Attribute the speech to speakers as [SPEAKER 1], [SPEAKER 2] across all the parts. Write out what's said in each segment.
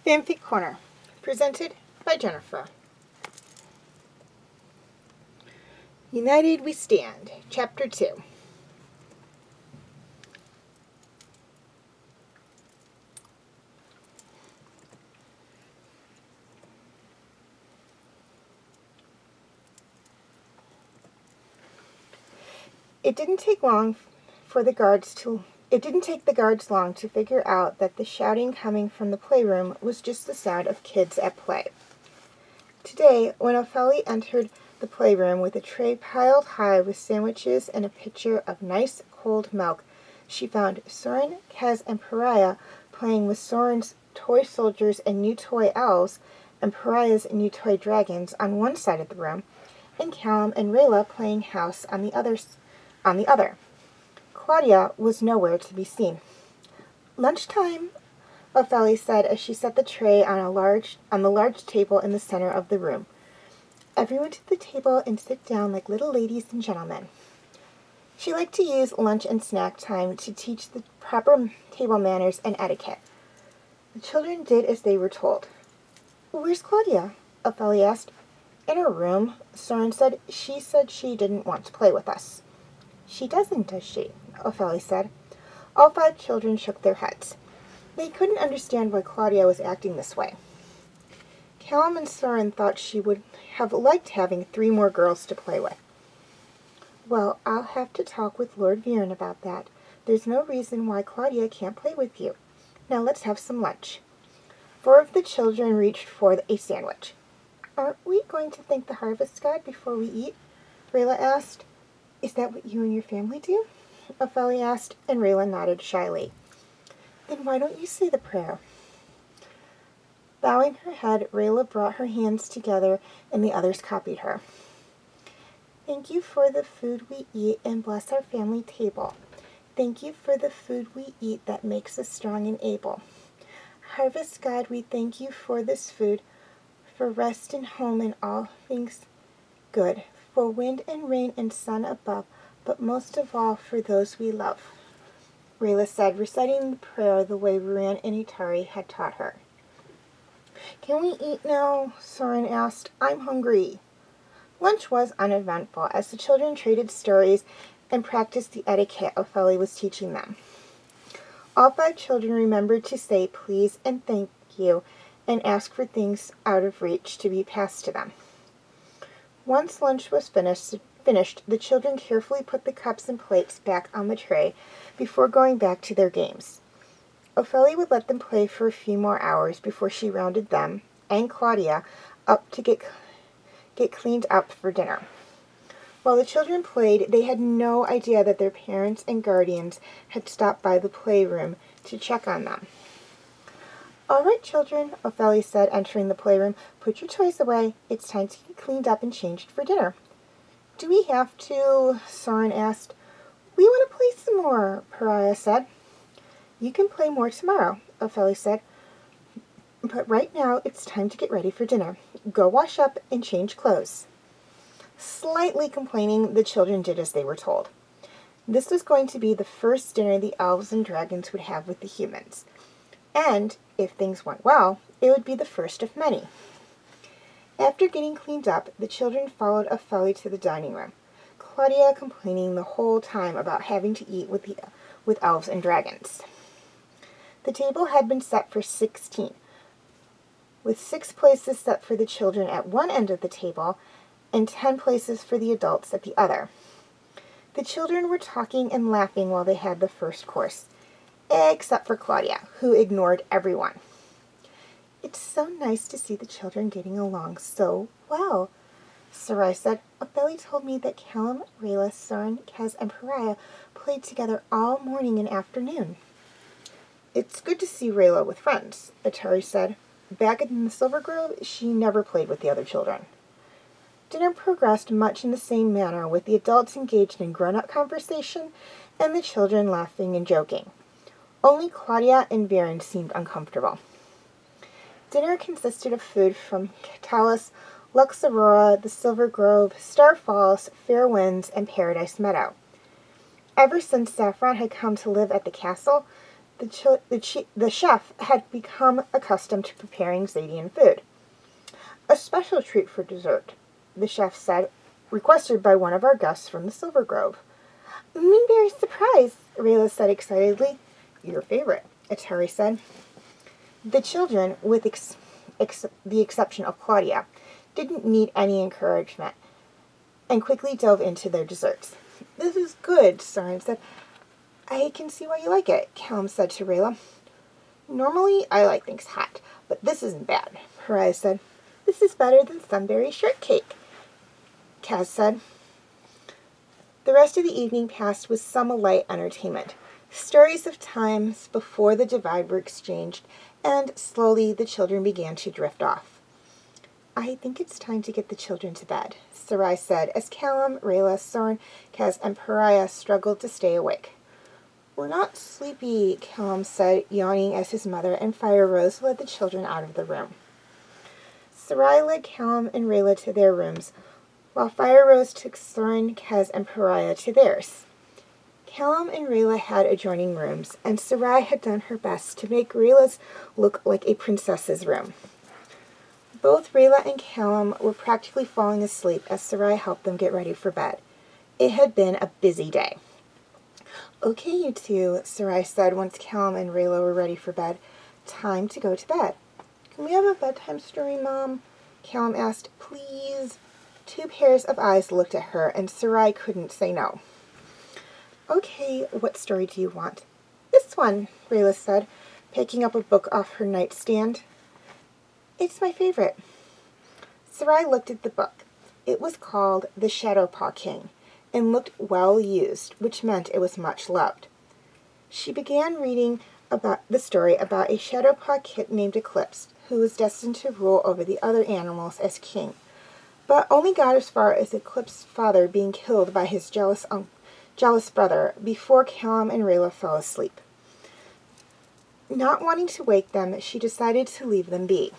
[SPEAKER 1] Fanfic Corner, presented by Jennifer. United We Stand, Chapter 2. It didn't take the guards long to figure out that the shouting coming from the playroom was just the sound of kids at play. Today, when Ophelia entered the playroom with a tray piled high with sandwiches and a pitcher of nice cold milk, she found Soren, Kazi, and Pyrrah playing with Soren's toy soldiers and new toy owls and Pyrrah's new toy dragons on one side of the room, and Callum and Rayla playing house on the other. Claudia was nowhere to be seen. "Lunchtime," Ophelia said as she set the tray on the large table in the center of the room. "Everyone to the table and sit down like little ladies and gentlemen." She liked to use lunch and snack time to teach the proper table manners and etiquette. The children did as they were told. "Where's Claudia?" Ophelia asked. "In her room," Soren said. "She said she didn't want to play with us." "She doesn't, does she?" Ophelia said. All 5 children shook their heads. They couldn't understand why Claudia was acting this way. Callum and Soren thought she would have liked having 3 more girls to play with. "Well, I'll have to talk with Lord Duren about that. There's no reason why Claudia can't play with you. Now let's have some lunch." 4 of the children reached for a sandwich. "Aren't we going to thank the harvest god before we eat?" Rayla asked. "Is that what you and your family do?" Ophelia asked, and Rayla nodded shyly. "Then why don't you say the prayer?" Bowing her head, Rayla brought her hands together, and the others copied her. "Thank you for the food we eat, and bless our family table. Thank you for the food we eat that makes us strong and able. Harvest God, we thank you for this food, for rest and home and all things good, for wind and rain and sun above, but most of all for those we love," Rayla said, reciting the prayer the way Ruan and Itari had taught her. "Can we eat now?" Soren asked. "I'm hungry." Lunch was uneventful as the children traded stories and practiced the etiquette Ophelia was teaching them. All 5 children remembered to say please and thank you and ask for things out of reach to be passed to them. Once lunch was finished, the children carefully put the cups and plates back on the tray before going back to their games. Ophelia would let them play for a few more hours before she rounded them and Claudia up to get cleaned up for dinner. While the children played, they had no idea that their parents and guardians had stopped by the playroom to check on them. "All right, children," Ophelia said, entering the playroom. "Put your toys away. It's time to get cleaned up and changed for dinner." "Do we have to?" Soren asked. "We want to play some more," Pyrrah said. "You can play more tomorrow," Ophelia said. "But right now it's time to get ready for dinner. Go wash up and change clothes." Slightly complaining, the children did as they were told. This was going to be the first dinner the elves and dragons would have with the humans. And, if things went well, it would be the first of many. After getting cleaned up, the children followed Ophelia to the dining room, Claudia complaining the whole time about having to eat with elves and dragons. The table had been set for 16, with 6 places set for the children at one end of the table and 10 places for the adults at the other. The children were talking and laughing while they had the first course, except for Claudia, who ignored everyone. "It's so nice to see the children getting along so well," Sarai said. "Ophelia told me that Callum, Rayla, Soren, Kazi, and Pyrrah played together all morning and afternoon." "It's good to see Rayla with friends," Atari said. "Back in the Silver Grove, she never played with the other children." Dinner progressed much in the same manner, with the adults engaged in grown-up conversation and the children laughing and joking. Only Claudia and Duren seemed uncomfortable. Dinner consisted of food from Katolis, Lux Aurora, the Silver Grove, Star Falls, Fair Winds, and Paradise Meadow. Ever since Saffron had come to live at the castle, the chef had become accustomed to preparing Xadian food. "A special treat for dessert," the chef said, "requested by one of our guests from the Silver Grove." "Moonberry surprise," Rayla said excitedly. "Your favorite," Atari said. The children, with the exception of Claudia, didn't need any encouragement and quickly dove into their desserts. "This is good," Soren said. "I can see why you like it," Callum said to Rayla. "Normally I like things hot, but this isn't bad," Pyrrah said. "This is better than sunberry shortcake," Kaz said. The rest of the evening passed with some light entertainment. Stories of times before the divide were exchanged, and slowly the children began to drift off. "I think it's time to get the children to bed," Sarai said, as Callum, Rayla, Soren, Kaz, and Pyrrah struggled to stay awake. "We're not sleepy," Callum said, yawning as his mother and Fire Rose led the children out of the room. Sarai led Callum and Rayla to their rooms, while Fire Rose took Soren, Kaz, and Pyrrah to theirs. Callum and Rayla had adjoining rooms, and Sarai had done her best to make Rayla's look like a princess's room. Both Rayla and Callum were practically falling asleep as Sarai helped them get ready for bed. It had been a busy day. "Okay, you two," Sarai said once Callum and Rayla were ready for bed. "Time to go to bed." "Can we have a bedtime story, Mom?" Callum asked. "Please?" 2 pairs of eyes looked at her, and Sarai couldn't say no. "Okay, what story do you want?" "This one," Rayla said, picking up a book off her nightstand. "It's my favorite." Sarai looked at the book. It was called The Shadowpaw King, and looked well used, which meant it was much loved. She began reading about the story about a Shadowpaw kid named Eclipse, who was destined to rule over the other animals as king, but only got as far as Eclipse's father being killed by his jealous brother before Callum and Rayla fell asleep. Not wanting to wake them, she decided to leave them be.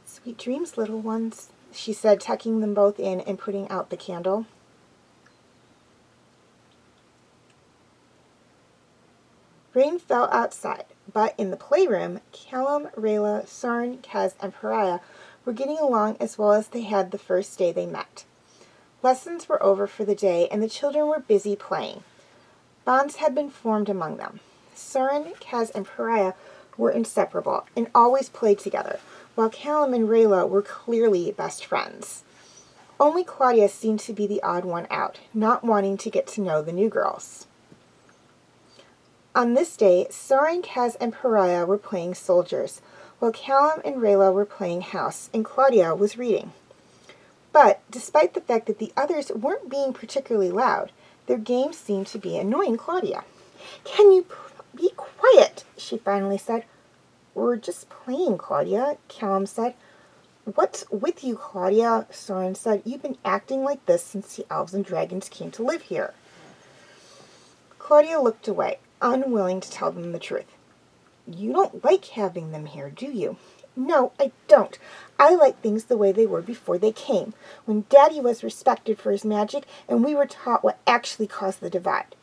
[SPEAKER 1] "Sweet dreams, little ones," she said, tucking them both in and putting out the candle. Rain fell outside, but in the playroom, Callum, Rayla, Soren, Kaz, and Pyrrah were getting along as well as they had the first day they met. Lessons were over for the day, and the children were busy playing. Bonds had been formed among them. Soren, Kaz, and Pyrrah were inseparable and always played together, while Callum and Rayla were clearly best friends. Only Claudia seemed to be the odd one out, not wanting to get to know the new girls. On this day, Soren, Kaz, and Pyrrah were playing soldiers, while Callum and Rayla were playing house, and Claudia was reading. But, despite the fact that the others weren't being particularly loud, their game seemed to be annoying Claudia. "Can you be quiet?" she finally said. "We're just playing, Claudia," Callum said. "What's with you, Claudia?" Soren said. "You've been acting like this since the elves and dragons came to live here." Claudia looked away, unwilling to tell them the truth. "You don't like having them here, do you?" No, I don't. I like things the way they were before they came, when Daddy was respected for his magic and we were taught what actually caused the divide.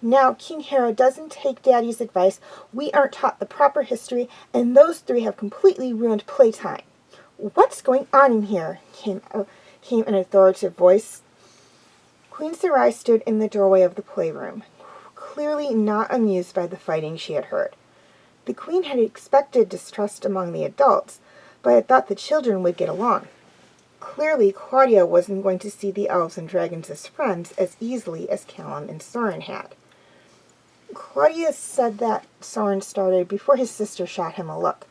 [SPEAKER 1] Now King Harrow doesn't take Daddy's advice, we aren't taught the proper history, and those three have completely ruined playtime. What's going on in here? Came an authoritative voice. Queen Sarai stood in the doorway of the playroom, clearly not amused by the fighting she had heard. The queen had expected distrust among the adults, but had thought the children would get along. Clearly, Claudia wasn't going to see the elves and dragons as friends as easily as Callum and Soren had. Claudia said that Soren started before his sister shot him a look.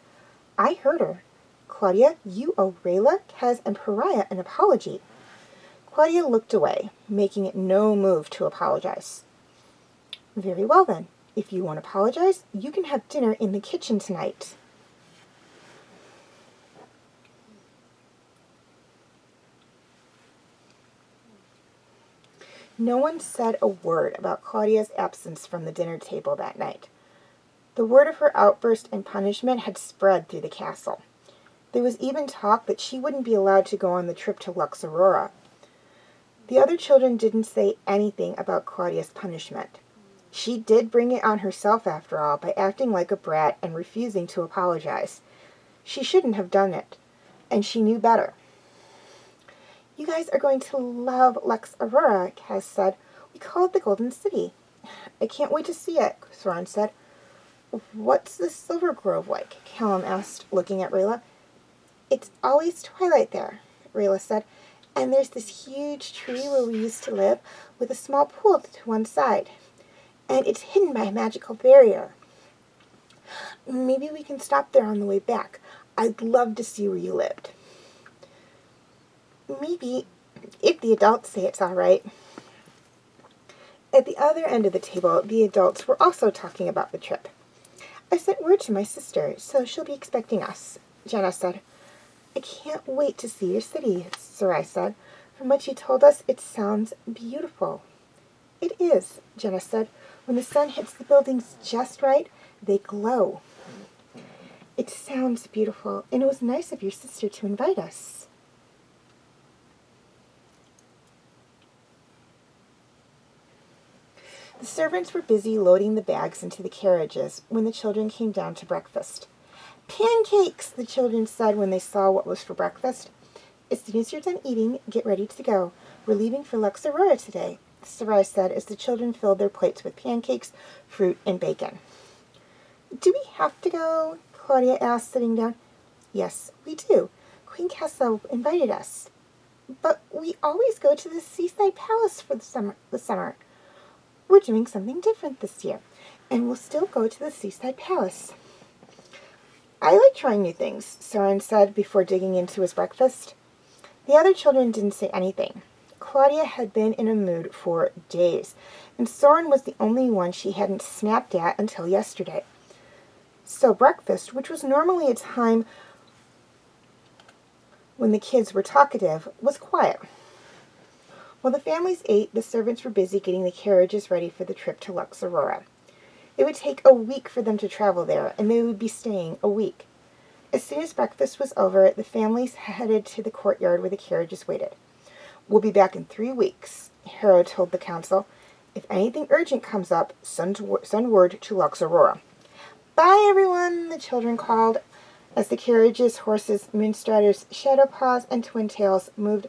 [SPEAKER 1] I heard her. Claudia, you owe Rayla, Kaz, and Pyrrah an apology. Claudia looked away, making it no move to apologize. Very well then. If you won't apologize, you can have dinner in the kitchen tonight. No one said a word about Claudia's absence from the dinner table that night. The word of her outburst and punishment had spread through the castle. There was even talk that she wouldn't be allowed to go on the trip to Lux Aurora. The other children didn't say anything about Claudia's punishment. She did bring it on herself, after all, by acting like a brat and refusing to apologize. She shouldn't have done it, and she knew better. You guys are going to love Lux Aurora, Kaz said. We call it the Golden City. I can't wait to see it, Soren said. What's the Silver Grove like? Callum asked, looking at Rayla. It's always twilight there, Rayla said, and there's this huge tree where we used to live with a small pool to one side. And it's hidden by a magical barrier. Maybe we can stop there on the way back. I'd love to see where you lived. Maybe, if the adults say it's all right. At the other end of the table, the adults were also talking about the trip. I sent word to my sister, so she'll be expecting us, Jenna said. I can't wait to see your city, Sarai said. From what you told us, it sounds beautiful. It is, Jenna said. When the sun hits the buildings just right, they glow. It sounds beautiful, and it was nice of your sister to invite us. The servants were busy loading the bags into the carriages when the children came down to breakfast. Pancakes, the children said when they saw what was for breakfast. As soon as you're done eating, get ready to go. We're leaving for Lux Aurora today, Sarai said as the children filled their plates with pancakes, fruit, and bacon. Do we have to go? Claudia asked, sitting down. Yes, we do. Queen Kessa invited us. But we always go to the seaside palace for the summer. We're doing something different this year, and we'll still go to the seaside palace. I like trying new things, Soren said before digging into his breakfast. The other children didn't say anything. Claudia had been in a mood for days, and Soren was the only one she hadn't snapped at until yesterday. So breakfast, which was normally a time when the kids were talkative, was quiet. While the families ate, the servants were busy getting the carriages ready for the trip to Lux Aurora. It would take a week for them to travel there, and they would be staying a week. As soon as breakfast was over, the families headed to the courtyard where the carriages waited. We'll be back in 3 weeks, Harrow told the council. If anything urgent comes up, send word to Lux Aurora. Bye, everyone, the children called as the carriages, horses, Moonstriders, Shadowpaws, and Twintails moved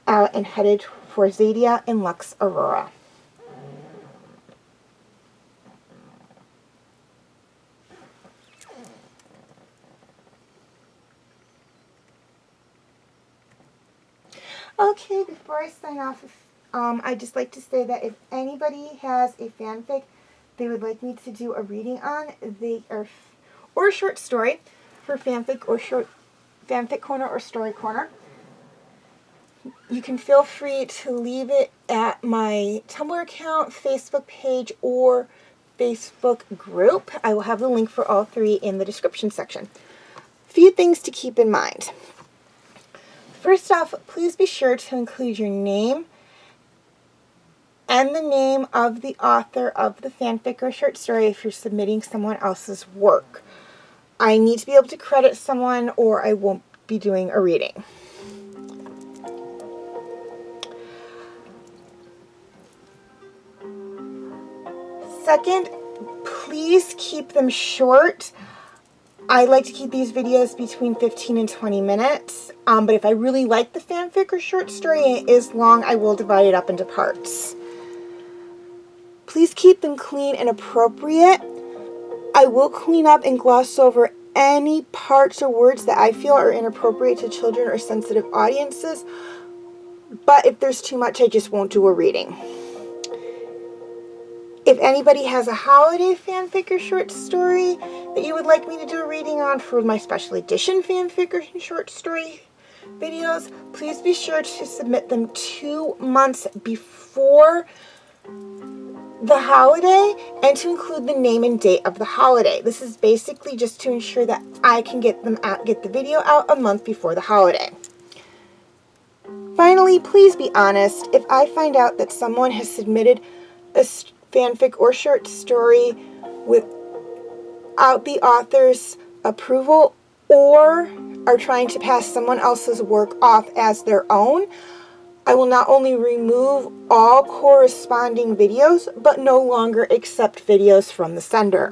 [SPEAKER 1] out and headed for Xadia and Lux Aurora. Okay, before I sign off, I'd just like to say that if anybody has a fanfic they would like me to do a reading on, or a short story for fanfic or short Fanfic Corner or Story Corner, you can feel free to leave it at my Tumblr account, Facebook page, or Facebook group. I will have the link for all three in the description section. Few things to keep in mind. First off, please be sure to include your name and the name of the author of the fanfic or short story if you're submitting someone else's work. I need to be able to credit someone or I won't be doing a reading. Second, please keep them short. I like to keep these videos between 15 and 20 minutes, but if I really like the fanfic or short story and it is long, I will divide it up into parts. Please keep them clean and appropriate. I will clean up and gloss over any parts or words that I feel are inappropriate to children or sensitive audiences, but if there's too much, I just won't do a reading. If anybody has a holiday fanfic or short story that you would like me to do a reading on for my special edition fanfic or short story videos, please be sure to submit them 2 months before the holiday and to include the name and date of the holiday. This is basically just to ensure that I can get the video out a month before the holiday. Finally, please be honest. If I find out that someone has submitted a fanfic or short story without the author's approval or are trying to pass someone else's work off as their own, I will not only remove all corresponding videos, but no longer accept videos from the sender.